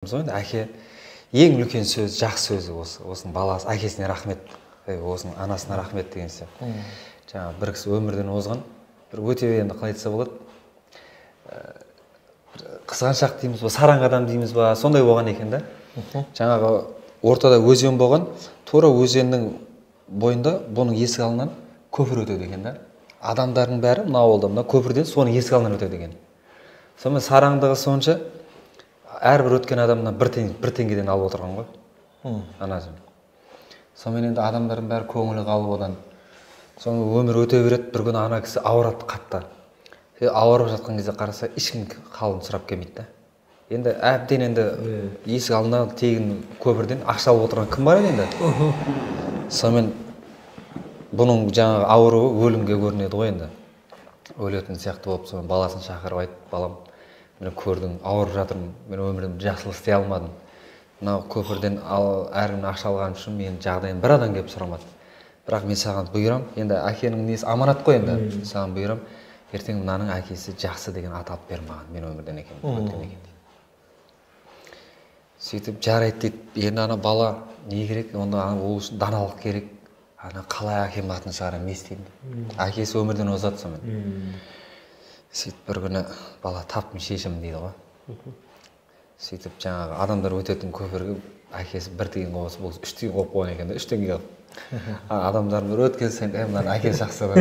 Енді әке ең үлкен сөз, жақсы сөзі осы. Осының баласы, әкесіне рахмет, осының анасына рахмет деген сияқты. Жаңа бір кісі өмірден озған, бір өте енді қалай айтса болады, қызғаншақ дейміз ба, сараң адам дейміз ба, сондай болған екен да. Жаңағы ортада өзен болған, тура өзеннің бойында бұның есік алдынан көпір өтеді екен да. Адамдардың бәрі мына ауылда мына көпірден соның есік алдынан өтеді екен. Сонымен сараңдығы сонша әрбір өткен адамнан бір теңгеден алып отырған ғой. Анажым. Сонымен енді адамдардың бәрі көңілі қалып одан. Сонымен өмір өте береді, бір күні ана кісі ауырады қатты. Ауырып жатқан кезде қараса, ешкім халын сұрап келмейді да. Енді әбден енді есік алдына тегін көпірден ақша алып отырған кім бар еді енді? Сонымен бұның жаңағы ауруы өлімге көрінеді ғой енді. Өлетін сияқты болып, сонымен баласын шақырып айтып, балам, мен көрдің, ауырып жатырмын, мен өмірімде жақсылық істей алмадым. Мынау көпірден әркім ақша алғаным үшін менің жағдайым бір адам келіп сұрамады. Бірақ мен саған бұйырам, енді әкенің несі аманат қой енді. Саған бұйырам, ертең мынаның әкесі жақсы деген ат алып бер маған, мен өмірден өткен екен дейді. Сөйтіп жарайды дейді, енді ана бала не керек, онда ол үшін даналық керек. Ана қалай әкем атын шығарам, не істеймін. Әкесі өмірден озады сонымен. Сөйтіп бір күні бала таптым шешімін дейді ғой. Сөйтіп жаңағы адамдар өтетін көпірге әкесі бір тиын қосып, ол 3 тиын қойып қойған екен да, 3 теңге алып. Адамдар бір өткен сайын, мынаның әкесі жақсы адам.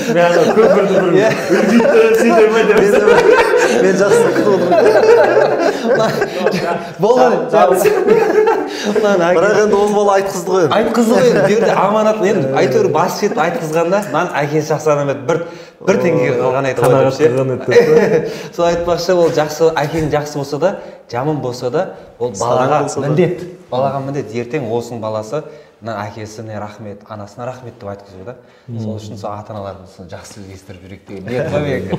Мен көпірді бір үлгейді сөйтіп ме деп. Мен жақсы күтіп отырмын. Бірақ енді ол бала айтқызды ғой. Айтқызды ғой енді, берді аманат. Енді әйтеуір басы жетіп айтқызғанда, мынаның әкесі жақсы адам еді, бір теңгеге қалған айтып отырып. Сол айтпақшы, ол жақсы, әкең жақсы болса да, жаман болса да, ол балаға міндет. Балаға міндет. Ертең осының баласы мына әкесіне рахмет, анасына рахмет деп айтқызу да. Сол үшін сол ата-аналарымыз жақсы сөз естіріп жүрейік деген ниет бар менде.